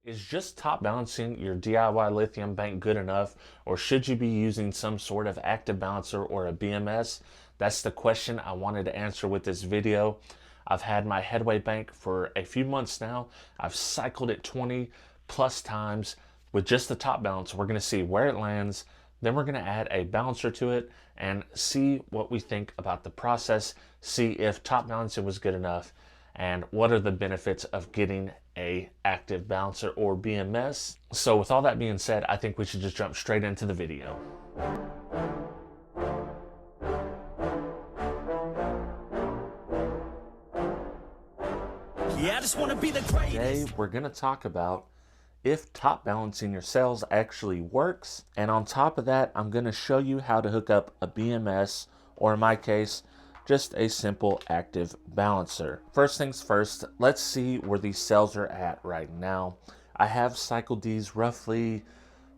Is just top balancing your DIY lithium bank good enough, or should you be using some sort of active balancer or a BMS? That's the question I wanted to answer with this video. I've had my headway bank for a few months now. I've cycled it 20 plus times with just the top balance. We're going to see where it lands. Then we're going to add a balancer to it and see what we think about the process, see if top balancing was good enough, and what are the benefits of getting a active balancer or BMS. So with all that being said, I think we should just jump straight into the video. Yeah, I just want to be the greatest. Today we're going to talk about if top balancing your cells actually works, and on top of that I'm going to show you how to hook up a BMS, or in my case just a simple active balancer. First things first, let's see where these cells are at right now. I have cycled these roughly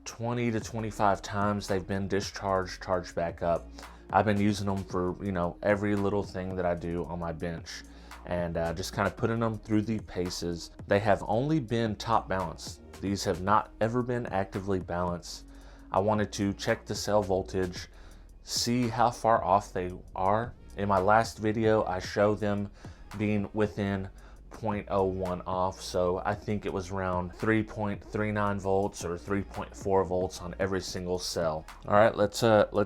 20 to 25 times. They've been discharged, charged back up. I've been using them for, every little thing that I do on my bench, and just kind of putting them through the paces. They have only been top balanced. These have not ever been actively balanced. I wanted to check the cell voltage, see how far off they are. In my last video, I showed them being within 0.01 off, so I think it was around 3.39 volts or 3.4 volts on every single cell. All right, let's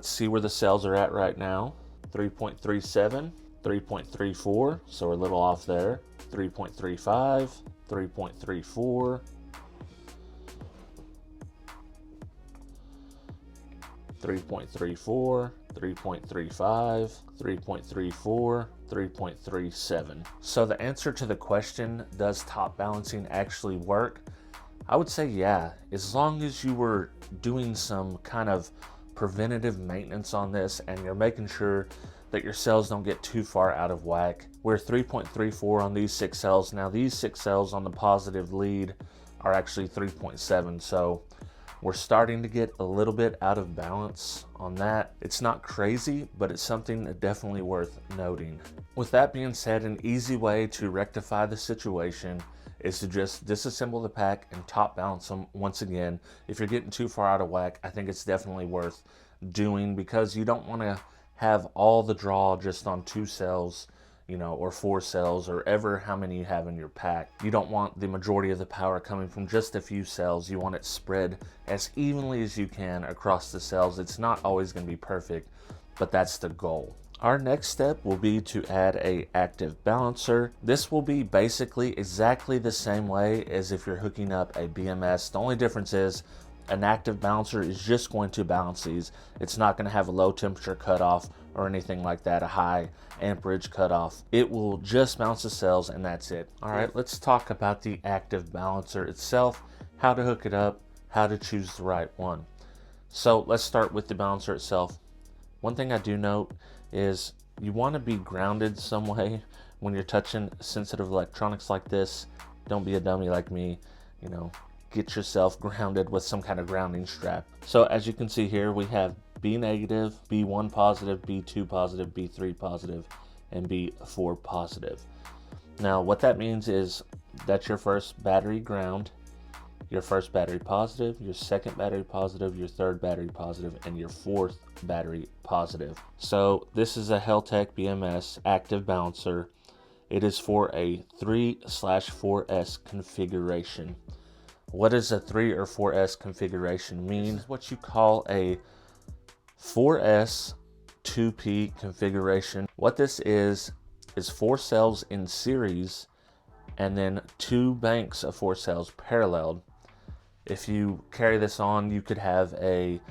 see where the cells are at right now. 3.37, 3.34, so we're a little off there. 3.35, 3.34, 3.34, 3.35, 3.34, 3.37. So the answer to the question, does top balancing actually work? I would say yeah, as long as you were doing some kind of preventative maintenance on this and you're making sure that your cells don't get too far out of whack. We're 3.34 on these 6 cells. Now these 6 cells on the positive lead are actually 3.7, so we're starting to get a little bit out of balance on that. It's not crazy, but it's something definitely worth noting. With that being said, an easy way to rectify the situation is to just disassemble the pack and top balance them once again. If you're getting too far out of whack, I think it's definitely worth doing, because you don't want to have all the draw just on 2 cells, or 4 cells, or ever how many you have in your pack. You don't want the majority of the power coming from just a few cells. You want it spread as evenly as you can across the cells. It's not always going to be perfect, but that's the goal. Our next step will be to add a active balancer. This will be basically exactly the same way as if you're hooking up a BMS. The only difference is an active balancer is just going to balance these. It's not going to have a low temperature cutoff or anything like that, a high amperage cutoff. It will just balance the cells, and that's it. All right, let's talk about the active balancer itself, how to hook it up, how to choose the right one. So let's start with the balancer itself. One thing I do note is you want to be grounded some way when you're touching sensitive electronics like this. Don't be a dummy like me, get yourself grounded with some kind of grounding strap. So as you can see here, we have B negative, B1 positive, B2 positive, B3 positive, and B4 positive. Now what that means is that's your first battery ground, your first battery positive, your second battery positive, your third battery positive, and your fourth battery positive. So this is a Heltec BMS active balancer. It is for a 3/4S configuration. What does a 3 or 4S configuration mean? This is what you call a 4S 2P configuration. What this is 4 cells in series and then 2 banks of 4 cells paralleled. If you carry this on, you could have a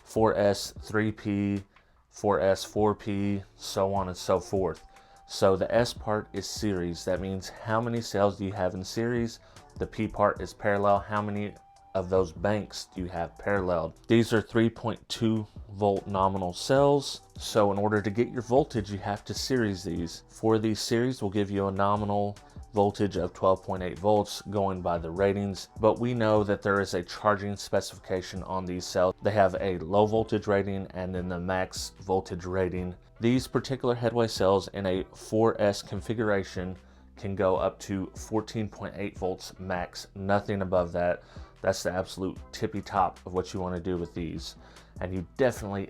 4S 3P, 4S 4P, so on and so forth. So the S part is series. That means how many cells do you have in series? The P part is parallel. How many of those banks do you have paralleled? These are 3.2 volt nominal cells. So in order to get your voltage, you have to series these. For these series, will give you a nominal voltage of 12.8 volts going by the ratings, but we know that there is a charging specification on these cells. They have a low voltage rating and then the max voltage rating. These particular headway cells in a 4S configuration can go up to 14.8 volts max, nothing above that. That's the absolute tippy top of what you want to do with these. And you definitely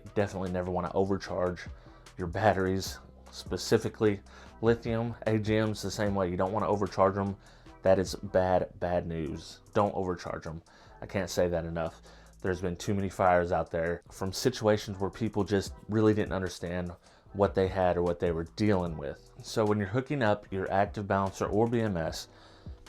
never want to overcharge your batteries, specifically lithium AGMs the same way. You don't want to overcharge them. That is bad news. Don't overcharge them. I can't say that enough. There's been too many fires out there from situations where people just really didn't understand what they had or what they were dealing with. So when you're hooking up your active balancer or BMS,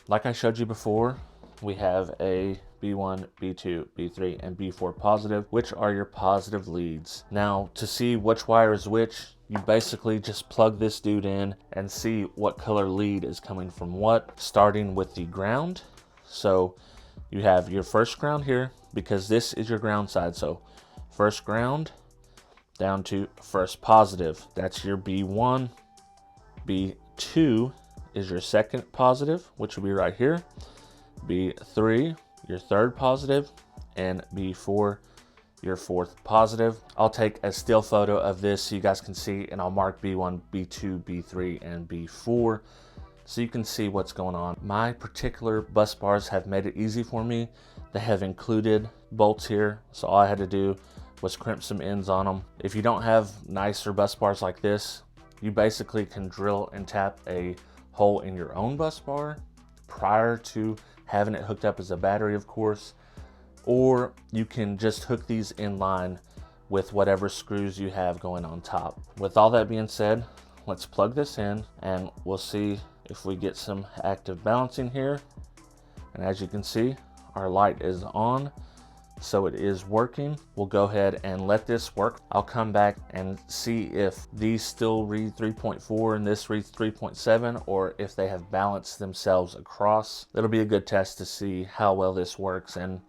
like I showed you before, we have a B1, B2, B3, and B4 positive, which are your positive leads. Now, to see which wire is which, you basically just plug this dude in and see what color lead is coming from what, starting with the ground. So you have your first ground here, because this is your ground side. So first ground down to first positive. That's your B1. B2 is your second positive, which will be right here. B3, your third positive, and B4, your fourth positive. I'll take a still photo of this so you guys can see, and I'll mark B1, B2, B3, and B4 so you can see what's going on. My particular bus bars have made it easy for me. They have included bolts here, so all I had to do was crimp some ends on them. If you don't have nicer bus bars like this, you basically can drill and tap a hole in your own bus bar prior to having it hooked up as a battery, of course, or you can just hook these in line with whatever screws you have going on top. With all that being said, let's plug this in and we'll see if we get some active balancing here. And as you can see, our light is on, so it is working. We'll go ahead and let this work. I'll come back and see if these still read 3.4 and this reads 3.7, or if they have balanced themselves across. It'll be a good test to see how well this works, and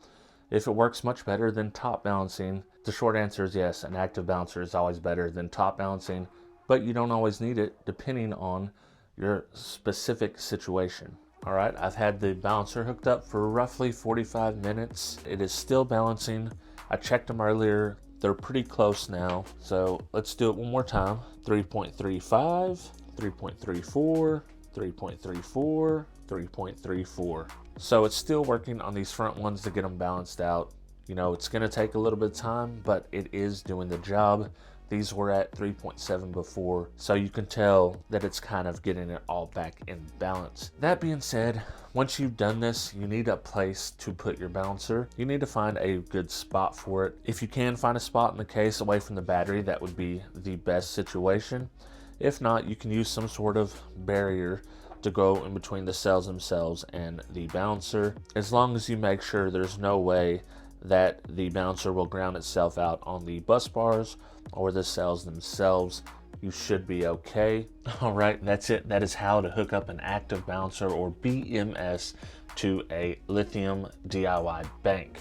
if it works much better than top balancing. The short answer is yes, an active balancer is always better than top balancing, but you don't always need it depending on your specific situation. All right, I've had the balancer hooked up for roughly 45 minutes. It is still balancing. I checked them earlier. They're pretty close now. So let's do it one more time. 3.35, 3.34, 3.34, 3.34. So it's still working on these front ones to get them balanced out. You know, it's gonna take a little bit of time, but it is doing the job. These were at 3.7 before, so you can tell that it's kind of getting it all back in balance. That being said, once you've done this, you need a place to put your balancer. You need to find a good spot for it. If you can find a spot in the case away from the battery, that would be the best situation. If not, you can use some sort of barrier to go in between the cells themselves and the balancer, as long as you make sure there's no way that the balancer will ground itself out on the bus bars or the cells themselves. You should be okay. All right, that's it. That is how to hook up an active balancer or BMS to a lithium DIY bank.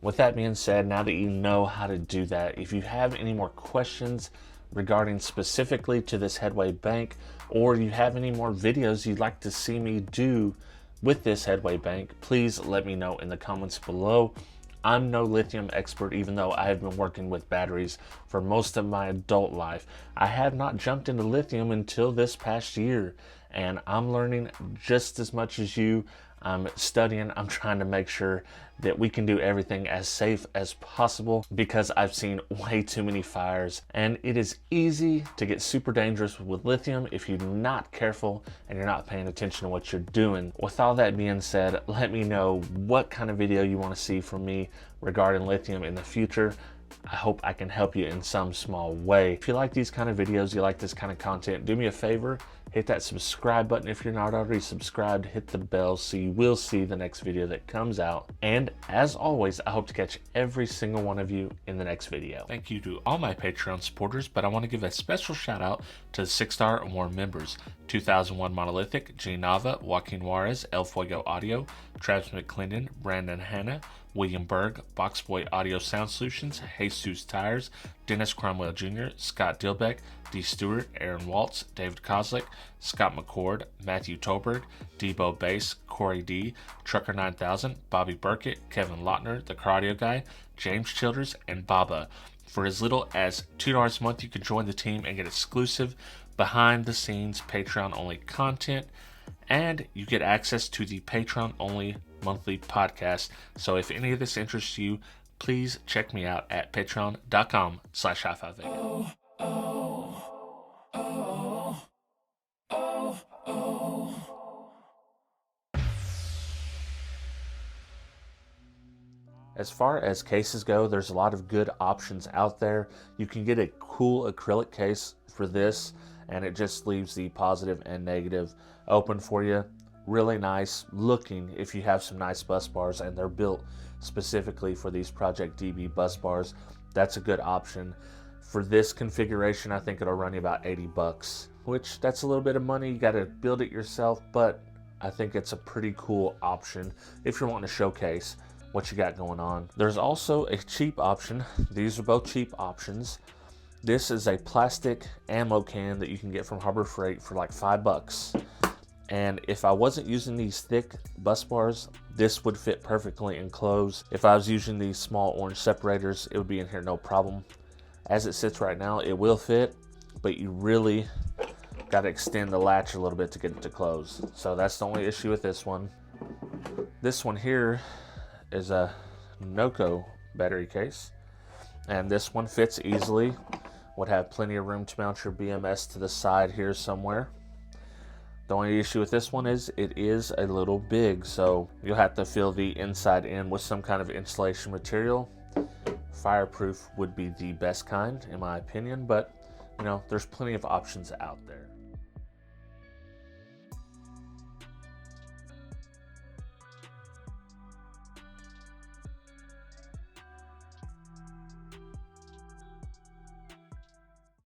With that being said, now that you know how to do that, if you have any more questions regarding specifically to this headway bank, or you have any more videos you'd like to see me do with this headway bank, please let me know in the comments below. I'm no lithium expert, even though I have been working with batteries for most of my adult life. I have not jumped into lithium until this past year, and I'm learning just as much as you. I'm studying. I'm trying to make sure that we can do everything as safe as possible, because I've seen way too many fires, and it is easy to get super dangerous with lithium if you're not careful and you're not paying attention to what you're doing. With all that being said, let me know what kind of video you want to see from me regarding lithium in the future. I hope I can help you in some small way. If you like these kind of videos, you like this kind of content, do me a favor, hit that subscribe button if you're not already subscribed, hit the bell so you will see the next video that comes out. And as always, I hope to catch every single one of you in the next video. Thank you to all my Patreon supporters, but I want to give a special shout out to the 6-star or more members: 2001 Monolithic, G Nava, Joaquin Juarez, El Fuego Audio, Travis McClendon, Brandon Hanna, William Berg, Boxboy Audio Sound Solutions, Jesus Tires, Dennis Cromwell Jr., Scott Dilbeck, D. Stewart, Aaron Waltz, David Kozlik, Scott McCord, Matthew Toberg, Debo Bass, Corey D, Trucker 9000, Bobby Burkett, Kevin Lautner, The Cardio Guy, James Childers, and Baba. For as little as $2 a month, you can join the team and get exclusive behind-the-scenes Patreon-only content. and you get access to the Patreon only monthly podcast. So if any of this interests you, please check me out at patreon.com/HifiVega. As far as cases go, there's a lot of good options out there. You can get a cool acrylic case for this, and it just leaves the positive and negative open for you. Really nice looking if you have some nice bus bars, and they're built specifically for these Project DB bus bars. That's a good option. For this configuration, I think it'll run you about 80 bucks, which that's a little bit of money. You got to build it yourself, but I think it's a pretty cool option if you're wanting to showcase what you got going on. There's also a cheap option. These are both cheap options. This is a plastic ammo can that you can get from Harbor Freight for like $5. And if I wasn't using these thick bus bars, this would fit perfectly in clothes. If I was using these small orange separators, it would be in here no problem. As it sits right now, it will fit, but you really got to extend the latch a little bit to get it to close. So that's the only issue with this one. This one here is a Noco battery case, and this one fits easily. Would have plenty of room to mount your BMS to the side here somewhere. The only issue with this one is it is a little big, so you'll have to fill the inside in with some kind of insulation material. Fireproof would be the best kind in my opinion, but you know, there's plenty of options out there.